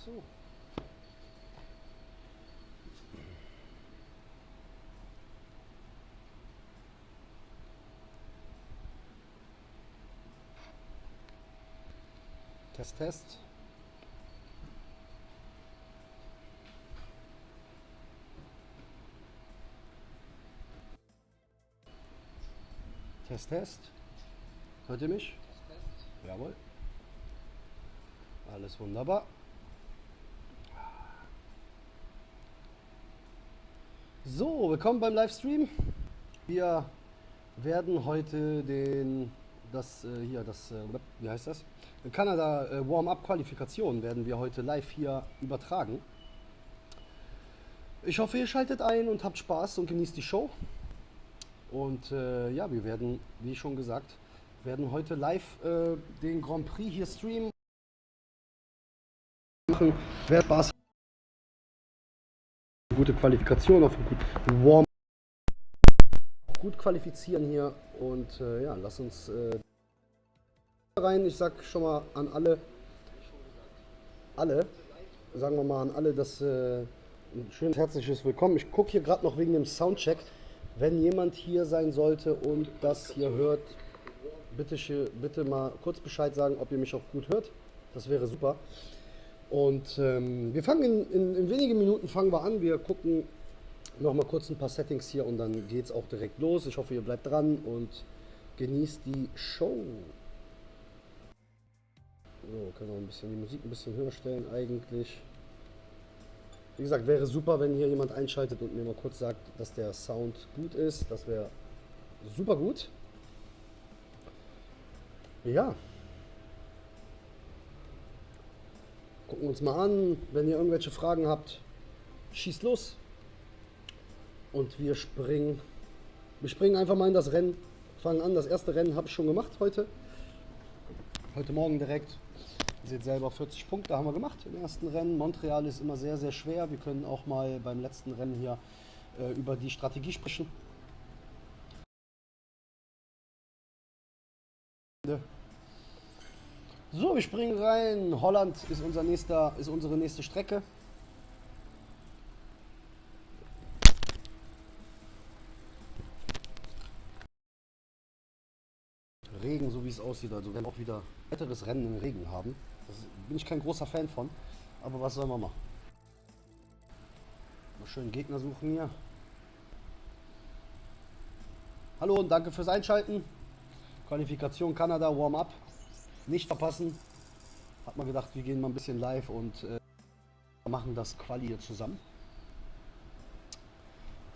So. Test, Test. Test, Test. Hört ihr mich? Jawohl. Alles wunderbar. So, willkommen beim Livestream. Wir werden heute wie heißt das? Kanada Warm-Up-Qualifikation werden wir heute live hier übertragen. Ich hoffe, ihr schaltet ein und habt Spaß und genießt die Show. Und ja, wir werden, wie schon gesagt, werden heute live den Grand Prix hier streamen. Machen, wer Spaß hat, eine gute Qualifikation auf einen guten Warm gut qualifizieren hier und ja, lass uns rein. Ich sag schon mal an sagen wir mal an alle, dass ein schönes herzliches Willkommen. Ich gucke hier gerade noch wegen dem Soundcheck. Wenn jemand hier sein sollte und das hier hört, bitte mal kurz Bescheid sagen, ob ihr mich auch gut hört. Das wäre super. Und wir fangen in wenigen Minuten fangen wir an. Wir gucken noch mal kurz ein paar Settings hier und dann geht es auch direkt los. Ich hoffe, ihr bleibt dran und genießt die Show. So, können wir ein bisschen die Musik ein bisschen höher stellen eigentlich. Wie gesagt, wäre super, wenn hier jemand einschaltet und mir mal kurz sagt, dass der Sound gut ist. Das wäre super gut. Ja. Gucken wir uns mal an. Wenn ihr irgendwelche Fragen habt, schießt los. Und wir springen einfach mal in das Rennen. Fangen an. Das erste Rennen habe ich schon gemacht heute. Heute Morgen direkt. Ihr seht selber, 40 Punkte haben wir gemacht im ersten Rennen. Montreal ist immer sehr, sehr schwer. Wir können auch mal beim letzten Rennen hier über die Strategie sprechen. So, wir springen rein. Holland ist unsere nächste Strecke. Regen, so wie es aussieht. Also wir werden auch wieder ein weiteres Rennen im Regen haben. Da bin ich kein großer Fan von. Aber was soll man machen? Mal schön Gegner suchen hier. Hallo und danke fürs Einschalten. Qualifikation Kanada, Warm-Up. Nicht verpassen. Hat man gedacht, wir gehen mal ein bisschen live und machen das Quali hier zusammen.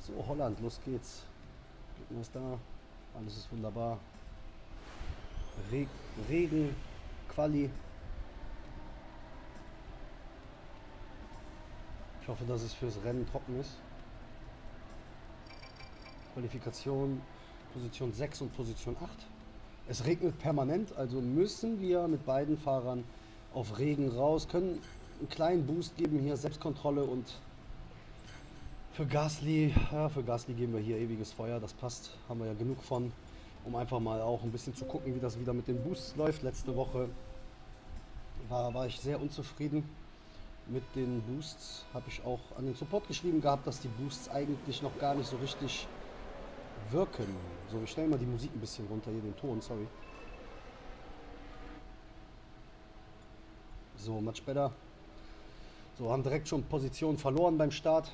So, Holland, los geht's. Gegner ist da. Alles ist wunderbar. Regen, Quali. Ich hoffe, dass es fürs Rennen trocken ist. Qualifikation, Position 6 und Position 8. Es regnet permanent, also müssen wir mit beiden Fahrern auf Regen raus, können einen kleinen Boost geben hier, Selbstkontrolle und für Gasly geben wir hier ewiges Feuer, das passt, haben wir ja genug von, um einfach mal auch ein bisschen zu gucken, wie das wieder mit den Boosts läuft. Letzte Woche war ich sehr unzufrieden mit den Boosts, habe ich auch an den Support geschrieben gehabt, dass die Boosts eigentlich noch gar nicht so richtig wirken. So, wir stellen mal die Musik ein bisschen runter, hier den Ton, sorry. So, much better. So, haben direkt schon Position verloren beim Start.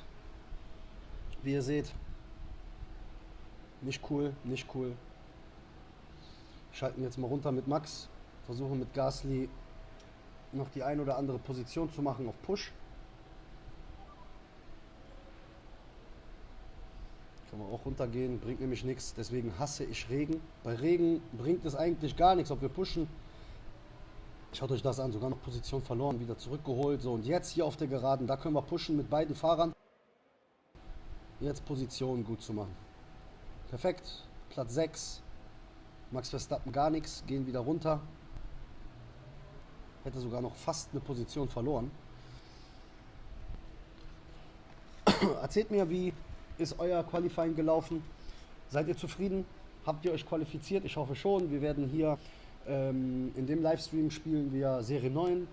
Wie ihr seht. Nicht cool, nicht cool. Schalten jetzt mal runter mit Max. Versuchen mit Gasly noch die ein oder andere Position zu machen auf Push. Kann man auch runtergehen, bringt nämlich nichts. Deswegen hasse ich Regen. Bei Regen bringt es eigentlich gar nichts, ob wir pushen. Schaut euch das an, sogar noch Position verloren, wieder zurückgeholt. So, und jetzt hier auf der Geraden, da können wir pushen mit beiden Fahrern. Jetzt Position gut zu machen. Perfekt, Platz 6. Max Verstappen gar nichts, gehen wieder runter. Hätte sogar noch fast eine Position verloren. Erzählt mir, wie ist euer Qualifying gelaufen? Seid ihr zufrieden? Habt ihr euch qualifiziert? Ich hoffe schon. Wir werden hier in dem Livestream spielen wir Serie 9.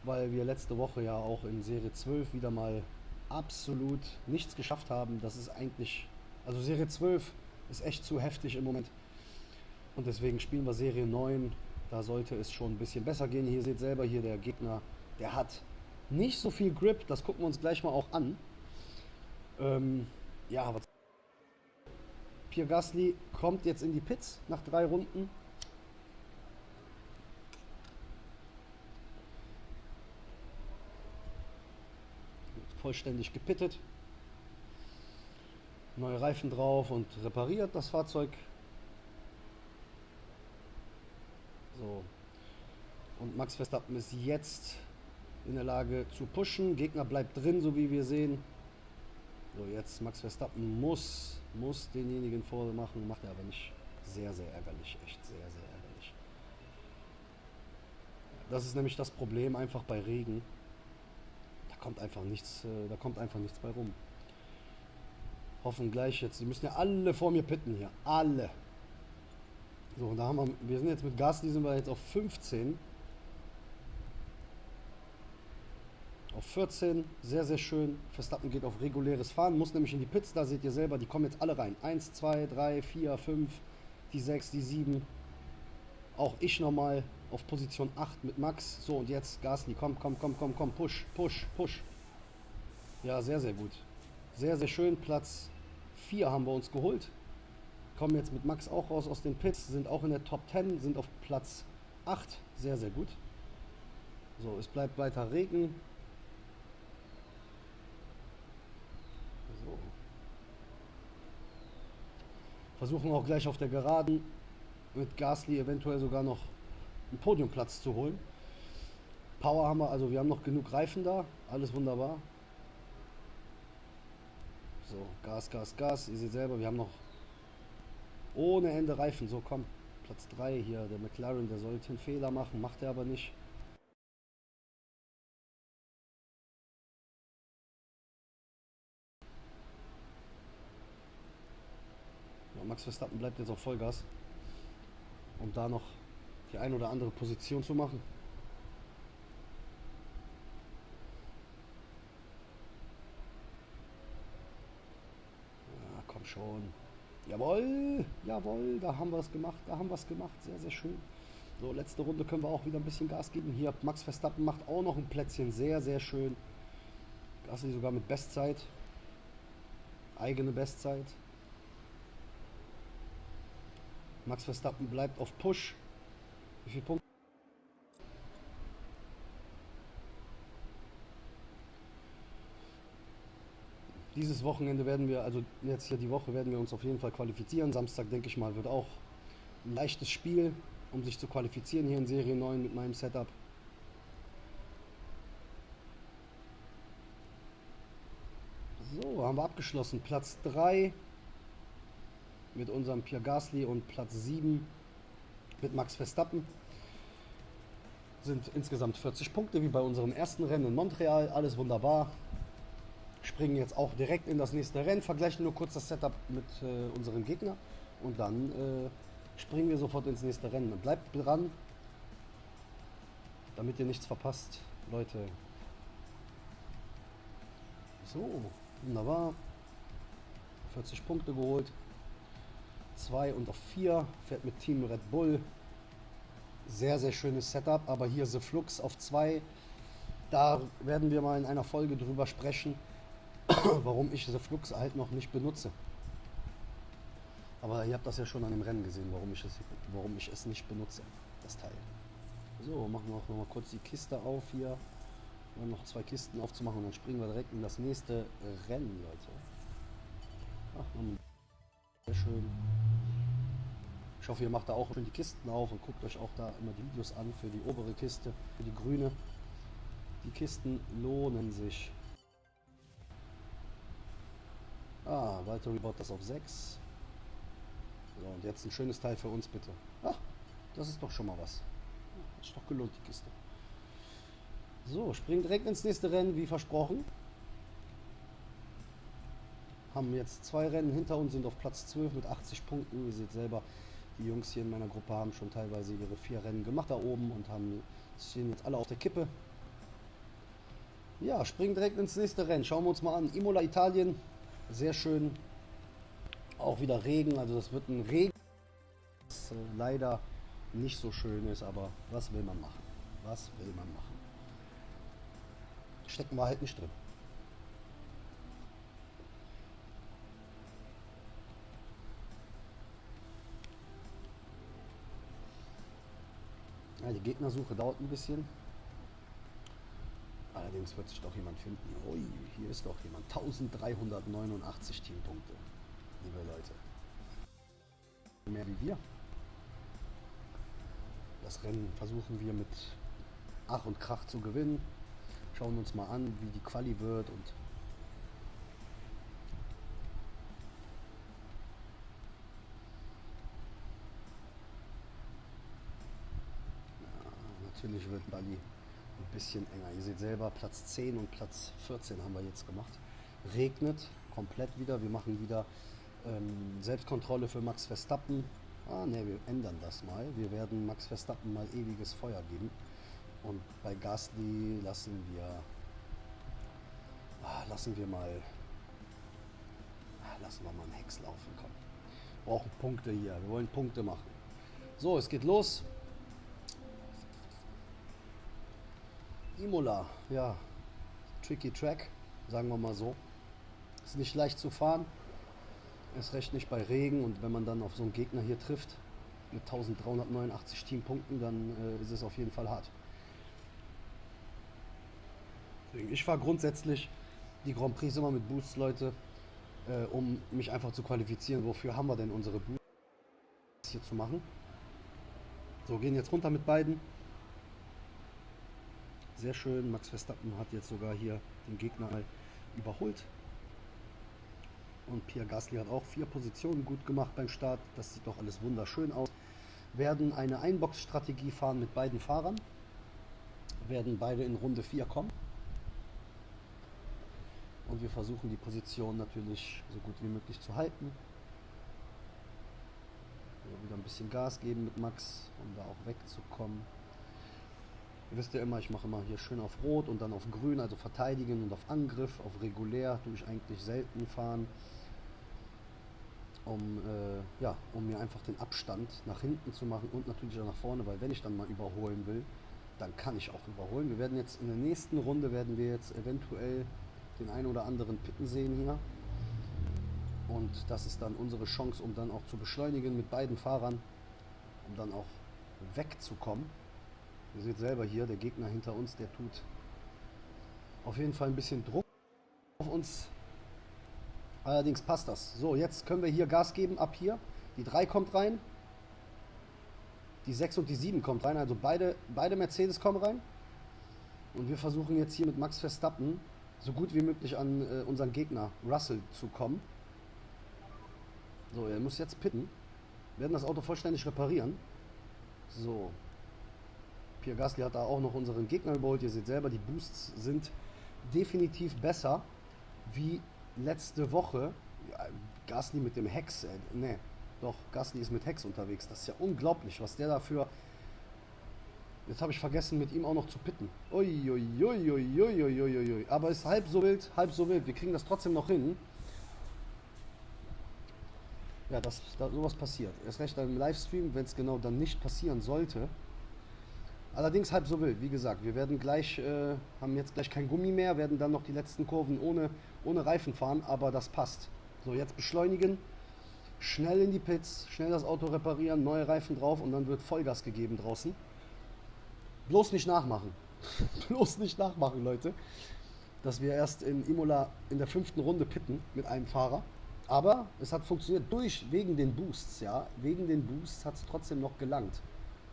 weil wir letzte Woche ja auch in Serie 12 wieder mal absolut nichts geschafft haben. Das ist eigentlich, also Serie 12 ist echt zu heftig im Moment. Und deswegen spielen wir Serie 9. Da sollte es schon ein bisschen besser gehen. Hier seht selber hier der Gegner, der hat nicht so viel Grip. Das gucken wir uns gleich mal auch an. Ja, was Pierre Gasly kommt jetzt in die Pits nach 3 Runden. Vollständig gepittet. Neue Reifen drauf und repariert das Fahrzeug. So. Und Max Verstappen ist jetzt in der Lage zu pushen. Gegner bleibt drin, so wie wir sehen. So, jetzt Max Verstappen muss denjenigen vormachen, macht er aber nicht. Sehr, sehr ärgerlich, echt sehr, sehr ärgerlich. Das ist nämlich das Problem einfach bei Regen. Da kommt einfach nichts bei rum. Hoffen gleich jetzt, die müssen ja alle vor mir pitten hier, alle. So, und da haben wir sind jetzt mit Gasly sind wir jetzt auf 15. Auf 14, sehr, sehr schön. Verstappen geht auf reguläres Fahren, muss nämlich in die Pits, da seht ihr selber, die kommen jetzt alle rein. 1, 2, 3, 4, 5, die 6, die 7. Auch ich nochmal auf Position 8 mit Max. So, und jetzt Gasly, komm, push, push, push. Ja, sehr, sehr gut. Sehr, sehr schön, Platz 4 haben wir uns geholt. Kommen jetzt mit Max auch raus aus den Pits, sind auch in der Top 10, sind auf Platz 8. Sehr, sehr gut. So, es bleibt weiter Regen. So. Versuchen auch gleich auf der Geraden mit Gasly eventuell sogar noch einen Podiumplatz zu holen. Power haben wir, also wir haben noch genug Reifen da, alles wunderbar. So, Gas, Gas, Gas, ihr seht selber, wir haben noch ohne Ende Reifen. So, komm, Platz 3 hier, der McLaren, der sollte einen Fehler machen, macht er aber nicht. Ja, Max Verstappen bleibt jetzt auf Vollgas, um da noch die ein oder andere Position zu machen. Ja, komm schon. Jawohl, jawohl, da haben wir es gemacht, sehr, sehr schön. So, letzte Runde können wir auch wieder ein bisschen Gas geben. Hier, Max Verstappen macht auch noch ein Plätzchen, sehr, sehr schön. Gasly sogar mit Bestzeit. Eigene Bestzeit. Max Verstappen bleibt auf Push. Wie viele Punkte? Dieses Wochenende werden wir, also jetzt hier die Woche, werden wir uns auf jeden Fall qualifizieren. Samstag, denke ich mal, wird auch ein leichtes Spiel, um sich zu qualifizieren hier in Serie 9 mit meinem Setup. So, haben wir abgeschlossen. Platz 3 mit unserem Pierre Gasly und Platz 7 mit Max Verstappen. Sind insgesamt 40 Punkte, wie bei unserem ersten Rennen in Montreal. Alles wunderbar. Springen jetzt auch direkt in das nächste Rennen, vergleichen nur kurz das Setup mit unserem Gegner und dann springen wir sofort ins nächste Rennen. Bleibt dran, damit ihr nichts verpasst, Leute. So, wunderbar. 40 Punkte geholt. 2 und auf 4 fährt mit Team Red Bull. Sehr, sehr schönes Setup, aber hier The Flux auf 2. Da werden wir mal in einer Folge drüber sprechen, warum ich The Flux halt noch nicht benutze. Aber ihr habt das ja schon an dem Rennen gesehen, warum ich es nicht benutze, das Teil. So, machen wir auch noch mal kurz die Kiste auf hier. Wir haben noch 2 Kisten aufzumachen und dann springen wir direkt in das nächste Rennen, Leute. Ach, sehr schön. Ich hoffe, ihr macht da auch schön die Kisten auf und guckt euch auch da immer die Videos an für die obere Kiste, für die grüne. Die Kisten lohnen sich. Ah, Valtteri Bottas auf 6. So, und jetzt ein schönes Teil für uns, bitte. Ach, das ist doch schon mal was. Hat sich doch gelohnt, die Kiste. So, springen direkt ins nächste Rennen, wie versprochen. Haben jetzt 2 Rennen hinter uns, sind auf Platz 12 mit 80 Punkten. Ihr seht selber, die Jungs hier in meiner Gruppe haben schon teilweise ihre 4 Rennen gemacht da oben und stehen jetzt alle auf der Kippe. Ja, springen direkt ins nächste Rennen. Schauen wir uns mal an. Imola, Italien. Sehr schön. Auch wieder Regen. Also das wird ein Regen, das leider nicht so schön ist. Aber was will man machen? Was will man machen? Stecken wir halt nicht drin. Ja, die Gegnersuche dauert ein bisschen. Allerdings wird sich doch jemand finden. Ui, hier ist doch jemand. 1389 Teampunkte. Liebe Leute. Mehr wie wir. Das Rennen versuchen wir mit Ach und Krach zu gewinnen. Schauen uns mal an, wie die Quali wird und natürlich wird Bali ein bisschen enger. Ihr seht selber, Platz 10 und Platz 14 haben wir jetzt gemacht. Regnet komplett wieder. Wir machen wieder Selbstkontrolle für Max Verstappen. Ne, wir ändern das mal. Wir werden Max Verstappen mal ewiges Feuer geben. Und bei Gasly lassen wir mal einen Hex laufen. Komm. Wir brauchen Punkte hier. Wir wollen Punkte machen. So, es geht los. Imola, ja, tricky Track, sagen wir mal so. Ist nicht leicht zu fahren, ist recht nicht bei Regen und wenn man dann auf so einen Gegner hier trifft mit 1389 Teampunkten, dann ist es auf jeden Fall hart. Ich fahre grundsätzlich die Grand Prix immer mit Boosts, Leute, um mich einfach zu qualifizieren. Wofür haben wir denn unsere Boosts hier zu machen? So, gehen jetzt runter mit beiden. Sehr schön, Max Verstappen hat jetzt sogar hier den Gegner überholt. Und Pierre Gasly hat auch 4 Positionen gut gemacht beim Start. Das sieht doch alles wunderschön aus. Werden eine Einbox-Strategie fahren mit beiden Fahrern. Werden beide in Runde 4 kommen. Und wir versuchen die Position natürlich so gut wie möglich zu halten. Wieder ein bisschen Gas geben mit Max, um da auch wegzukommen. Ihr wisst ja immer, ich mache immer hier schön auf Rot und dann auf Grün, also verteidigen und auf Angriff. Auf regulär tue ich eigentlich selten fahren, um mir einfach den Abstand nach hinten zu machen und natürlich auch nach vorne, weil wenn ich dann mal überholen will, dann kann ich auch überholen. Wir werden jetzt in der nächsten Runde, eventuell den einen oder anderen Pitten sehen hier. Und das ist dann unsere Chance, um dann auch zu beschleunigen mit beiden Fahrern, um dann auch wegzukommen. Ihr seht selber hier, der Gegner hinter uns, der tut auf jeden Fall ein bisschen Druck auf uns. Allerdings passt das. So, jetzt können wir hier Gas geben, ab hier. Die 3 kommt rein. Die 6 und die 7 kommt rein. Also beide Mercedes kommen rein. Und wir versuchen jetzt hier mit Max Verstappen so gut wie möglich an unseren Gegner Russell zu kommen. So, er muss jetzt pitten. Wir werden das Auto vollständig reparieren. So. Pierre Gasly hat da auch noch unseren Gegner überholt. Ihr seht selber, die Boosts sind definitiv besser wie letzte Woche. Ja, Gasly mit dem Hex. Gasly ist mit Hex unterwegs. Das ist ja unglaublich, was der dafür... Jetzt habe ich vergessen, mit ihm auch noch zu pitten. Uiuiuiuiuiuiui. Aber ist halb so wild, halb so wild. Wir kriegen das trotzdem noch hin. Ja, sowas passiert. Erst recht im Livestream, wenn es genau dann nicht passieren sollte. Allerdings halb so wild, wie gesagt, wir werden haben jetzt gleich kein Gummi mehr, werden dann noch die letzten Kurven ohne Reifen fahren, aber das passt. So, jetzt beschleunigen, schnell in die Pits, schnell das Auto reparieren, neue Reifen drauf und dann wird Vollgas gegeben draußen. Bloß nicht nachmachen. Bloß nicht nachmachen, Leute. Dass wir erst in Imola in der 5. Runde pitten mit einem Fahrer. Aber es hat funktioniert wegen den Boosts, ja. Wegen den Boosts hat es trotzdem noch gelangt.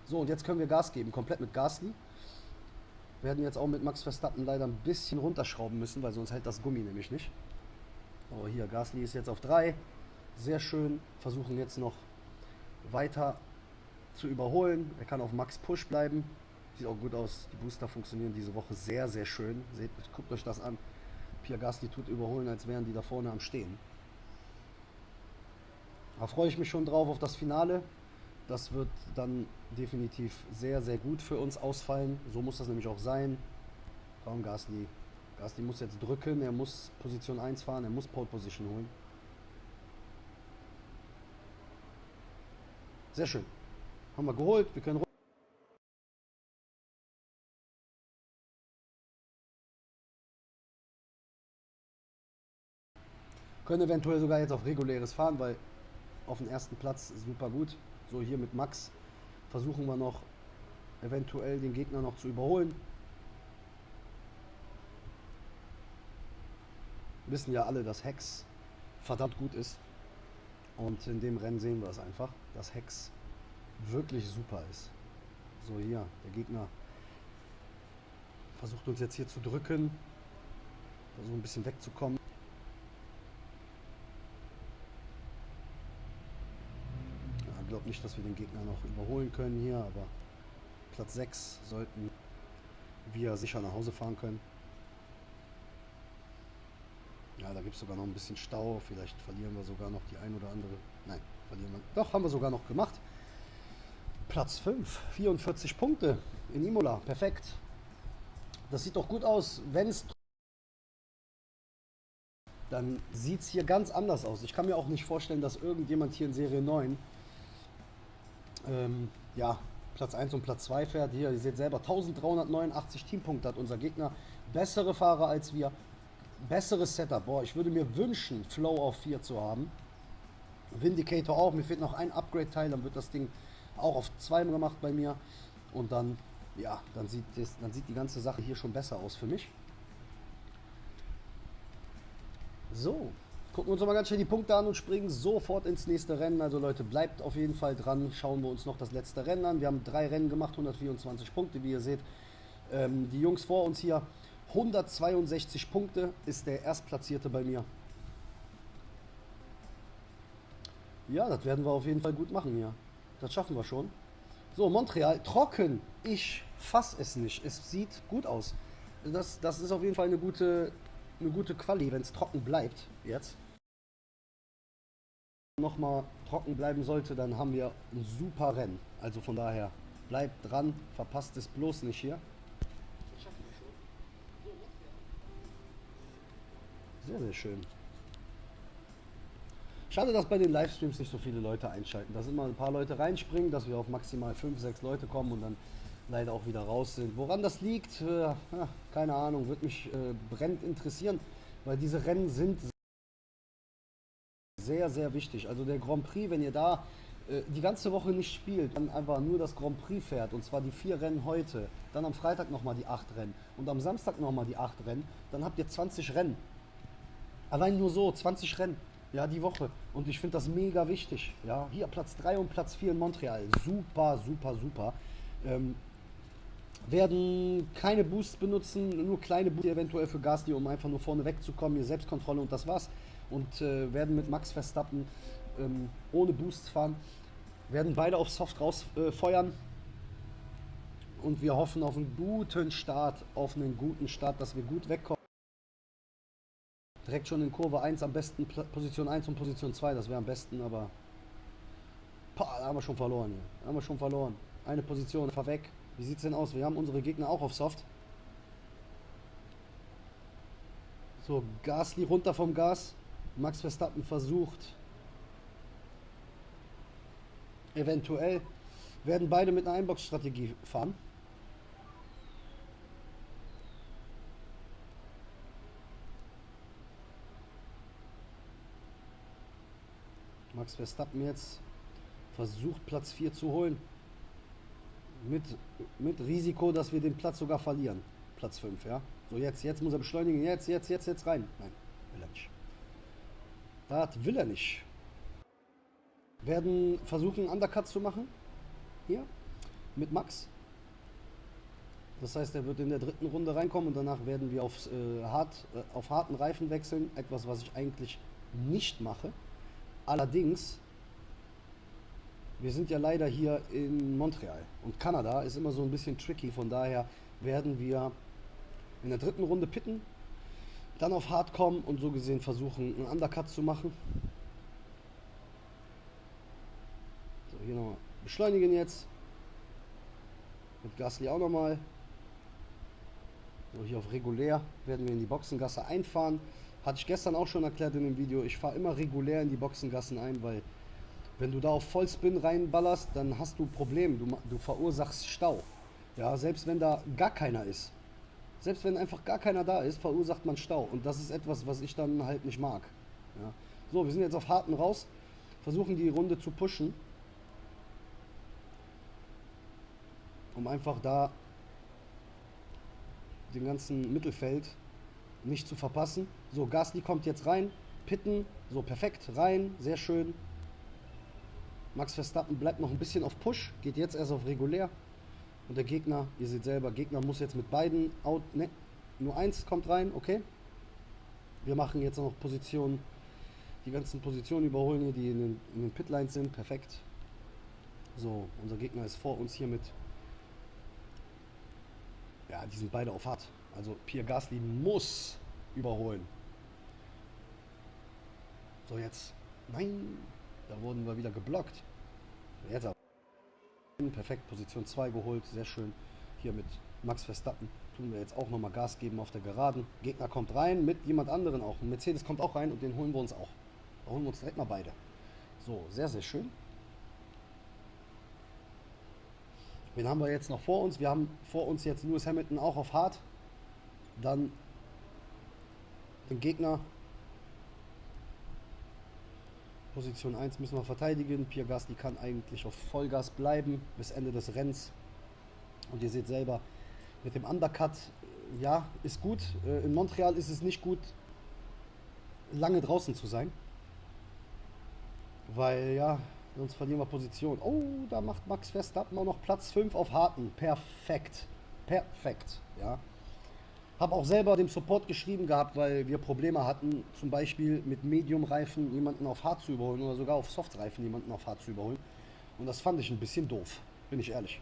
So, und jetzt können wir Gas geben, komplett mit Gasly. Wir werden jetzt auch mit Max Verstappen leider ein bisschen runterschrauben müssen, weil sonst hält das Gummi nämlich nicht. Aber hier, Gasly ist jetzt auf 3. Sehr schön. Versuchen jetzt noch weiter zu überholen. Er kann auf Max Push bleiben. Sieht auch gut aus. Die Booster funktionieren diese Woche sehr, sehr schön. Seht, guckt euch das an. Pierre Gasly tut überholen, als wären die da vorne am Stehen. Da freue ich mich schon drauf auf das Finale. Das wird dann definitiv sehr, sehr gut für uns ausfallen. So muss das nämlich auch sein. Komm, Gasly. Gasly muss jetzt drücken, er muss Position 1 fahren, er muss Pole Position holen. Sehr schön. Haben wir geholt, wir können eventuell sogar jetzt auf reguläres fahren, weil auf den ersten Platz super gut. So, hier mit Max versuchen wir noch eventuell den Gegner noch zu überholen. Wissen ja alle, dass Hex verdammt gut ist. Und in dem Rennen sehen wir es einfach, dass Hex wirklich super ist. So, hier, der Gegner versucht uns jetzt hier zu drücken. Versuchen ein bisschen wegzukommen. Ich glaube nicht, dass wir den Gegner noch überholen können hier, aber Platz 6 sollten wir sicher nach Hause fahren können. Ja, da gibt es sogar noch ein bisschen Stau. Vielleicht verlieren wir sogar noch die ein oder andere. Nein, verlieren wir. Doch, haben wir sogar noch gemacht. Platz 5, 44 Punkte in Imola. Perfekt. Das sieht doch gut aus. Wenn es, dann sieht es hier ganz anders aus. Ich kann mir auch nicht vorstellen, dass irgendjemand hier in Serie 9 ja, Platz 1 und Platz 2 fährt. Hier, ihr seht selber, 1389 Teampunkte hat unser Gegner. Bessere Fahrer als wir. Besseres Setup. Boah, ich würde mir wünschen, Flow auf 4 zu haben. Vindicator auch. Mir fehlt noch ein Upgrade-Teil. Dann wird das Ding auch auf 2 gemacht bei mir. Und dann, ja, dann sieht die ganze Sache hier schon besser aus für mich. So, gucken wir uns noch mal ganz schnell die Punkte an und springen sofort ins nächste Rennen. Also Leute, bleibt auf jeden Fall dran. Schauen wir uns noch das letzte Rennen an. Wir haben 3 Rennen gemacht, 124 Punkte, wie ihr seht. Die Jungs vor uns hier, 162 Punkte ist der Erstplatzierte bei mir. Ja, das werden wir auf jeden Fall gut machen hier. Das schaffen wir schon. So, Montreal, trocken. Ich fass es nicht. Es sieht gut aus. Das ist auf jeden Fall eine gute Quali, wenn es trocken bleibt jetzt. Nochmal trocken bleiben sollte, dann haben wir ein super Rennen. Also von daher, bleibt dran, verpasst es bloß nicht hier. Sehr, sehr schön. Schade, dass bei den Livestreams nicht so viele Leute einschalten. Dass immer ein paar Leute reinspringen, dass wir auf maximal 5, 6 Leute kommen und dann leider auch wieder raus sind. Woran das liegt, keine Ahnung, wird mich brennend interessieren, weil diese Rennen sind sehr, sehr wichtig. Also der Grand Prix, wenn ihr da die ganze Woche nicht spielt, dann einfach nur das Grand Prix fährt, und zwar die 4 Rennen heute, dann am Freitag nochmal die 8 Rennen und am Samstag nochmal die 8 Rennen, dann habt ihr 20 Rennen. Allein nur so, 20 Rennen, ja, die Woche. Und ich finde das mega wichtig. Ja, hier Platz 3 und Platz 4 in Montreal. Super, super, super. Werden keine Boosts benutzen, nur kleine Boosts eventuell für Gasly, um einfach nur vorne wegzukommen, hier Selbstkontrolle und das war's. Und werden mit Max Verstappen ohne Boosts fahren. Werden beide auf Soft rausfeuern. Und wir hoffen auf einen guten Start, dass wir gut wegkommen. Direkt schon in Kurve 1 am besten Position 1 und Position 2, das wäre am besten, aber da haben wir schon verloren hier. Da haben wir schon verloren. Eine Position einfach weg. Wie sieht es denn aus? Wir haben unsere Gegner auch auf Soft. So, Gasly runter vom Gas. Max Verstappen versucht. Eventuell werden beide mit einer Einbox-Strategie fahren. Max Verstappen jetzt versucht Platz 4 zu holen. Mit Risiko, dass wir den Platz sogar verlieren. Platz 5, ja. So, jetzt muss er beschleunigen. Jetzt rein. Nein, will er nicht. Das will er nicht. Werden versuchen, einen Undercut zu machen. Hier. Mit Max. Das heißt, er wird in der 3. Runde reinkommen und danach werden wir auf harten Reifen wechseln. Etwas, was ich eigentlich nicht mache. Allerdings, wir sind ja leider hier in Montreal und Kanada ist immer so ein bisschen tricky, von daher werden wir in der 3. Runde pitten, dann auf hart kommen und so gesehen versuchen, einen Undercut zu machen. So, hier nochmal beschleunigen jetzt. Mit Gasly auch nochmal. So, hier auf regulär werden wir in die Boxengasse einfahren. Hatte ich gestern auch schon erklärt in dem Video. Ich fahre immer regulär in die Boxengassen ein, weil wenn du da auf Vollspin reinballerst, dann hast du ein Problem. Du verursachst Stau. Ja, selbst wenn da gar keiner ist. Selbst wenn einfach gar keiner da ist, verursacht man Stau. Und das ist etwas, was ich dann halt nicht mag. Ja. So, wir sind jetzt auf Harten raus. Versuchen die Runde zu pushen. Um einfach da den ganzen Mittelfeld nicht zu verpassen. So, Gasly kommt jetzt rein. Pitten. So, perfekt. Rein. Sehr schön. Max Verstappen bleibt noch ein bisschen auf Push. Geht jetzt erst auf regulär. Und der Gegner, ihr seht selber, Gegner muss jetzt mit beiden out. Ne, nur eins kommt rein. Okay. Wir machen jetzt noch Positionen. Die ganzen Positionen überholen hier, die in den Pitlines sind. Perfekt. So, unser Gegner ist vor uns hier mit. Ja, die sind beide auf hart. Also Pierre Gasly muss überholen. So, jetzt. Nein, da wurden wir wieder geblockt. Jetzt aber. Perfekt, Position 2 geholt. Sehr schön. Hier mit Max Verstappen tun wir jetzt auch nochmal Gas geben auf der Geraden. Gegner kommt rein mit jemand anderen auch. Mercedes kommt auch rein und den holen wir uns auch. Da holen wir uns direkt mal beide. So, sehr, sehr schön. Wen haben wir jetzt noch vor uns? Wir haben vor uns jetzt Lewis Hamilton auch auf hart. Dann den Gegner. Position 1 müssen wir verteidigen. Pierre Gasly kann eigentlich auf Vollgas bleiben bis Ende des Rennens. Und ihr seht selber, mit dem Undercut, ja, ist gut. In Montreal ist es nicht gut, lange draußen zu sein. Weil, ja, sonst verlieren wir Position. Oh, da macht Max Verstappen auch noch Platz 5 auf Harten. Perfekt. Perfekt, ja. Habe auch selber dem Support geschrieben gehabt, weil wir Probleme hatten, zum Beispiel mit Medium-Reifen jemanden auf hart zu überholen oder sogar auf Soft-Reifen jemanden auf hart zu überholen. Und das fand ich ein bisschen doof, bin ich ehrlich.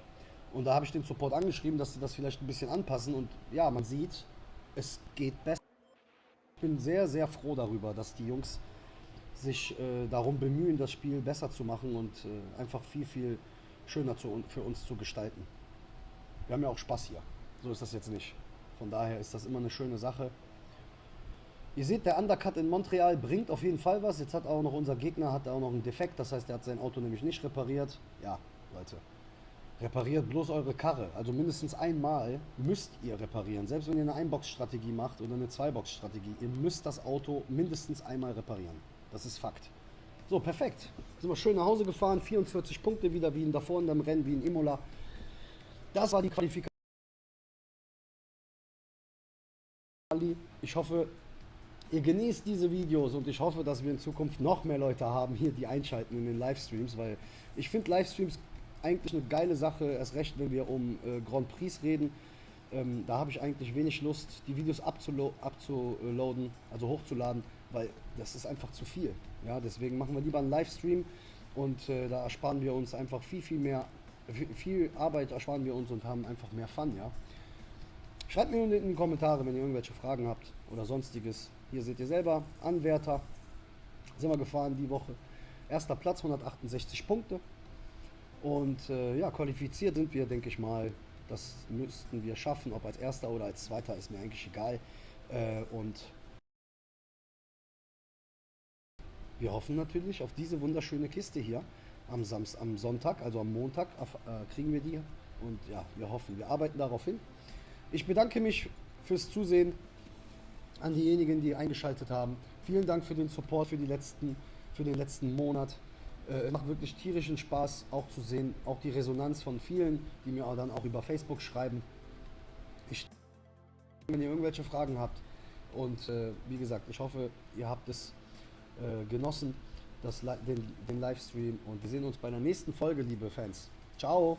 Und da habe ich den Support angeschrieben, dass sie das vielleicht ein bisschen anpassen. Und ja, man sieht, es geht besser. Ich bin sehr, sehr froh darüber, dass die Jungs sich darum bemühen, das Spiel besser zu machen und einfach viel, viel schöner für uns zu gestalten. Wir haben ja auch Spaß hier. So ist das jetzt nicht. Von daher ist das immer eine schöne Sache. Ihr seht, der Undercut in Montreal bringt auf jeden Fall was. Jetzt hat auch noch unser Gegner hat auch noch einen Defekt. Das heißt, er hat sein Auto nämlich nicht repariert. Ja, Leute, repariert bloß eure Karre. Also mindestens einmal müsst ihr reparieren. Selbst wenn ihr eine Einbox-Strategie macht oder eine Zweibox-Strategie. Ihr müsst das Auto mindestens einmal reparieren. Das ist Fakt. So, perfekt. Sind wir schön nach Hause gefahren. 44 Punkte wieder wie in davor in dem Rennen, wie in Imola. Das war die Qualifikation. Ich hoffe, ihr genießt diese Videos und ich hoffe, dass wir in Zukunft noch mehr Leute haben hier, die einschalten in den Livestreams, weil ich finde Livestreams eigentlich eine geile Sache, erst recht, wenn wir um Grand Prix reden. Da habe ich eigentlich wenig Lust, die Videos abzuloaden, also hochzuladen, weil das ist einfach zu viel. Ja, deswegen machen wir lieber einen Livestream und da ersparen wir uns einfach viel mehr, viel Arbeit ersparen wir uns und haben einfach mehr Fun, ja. Schreibt mir in die Kommentare, wenn ihr irgendwelche Fragen habt oder sonstiges. Hier seht ihr selber, Anwärter sind wir gefahren die Woche. Erster Platz, 168 Punkte. Und ja, qualifiziert sind wir, denke ich mal. Das müssten wir schaffen, ob als Erster oder als Zweiter, ist mir eigentlich egal. Und wir hoffen natürlich auf diese wunderschöne Kiste hier am Sonntag, also am Montag, kriegen wir die. Und ja, wir hoffen, wir arbeiten darauf hin. Ich bedanke mich fürs Zusehen an diejenigen, die eingeschaltet haben. Vielen Dank für den Support für den letzten Monat. Macht wirklich tierischen Spaß auch zu sehen, auch die Resonanz von vielen, die mir dann auch über Facebook schreiben. Wenn ihr irgendwelche Fragen habt und wie gesagt, ich hoffe, ihr habt es genossen, den Livestream und wir sehen uns bei der nächsten Folge, liebe Fans. Ciao!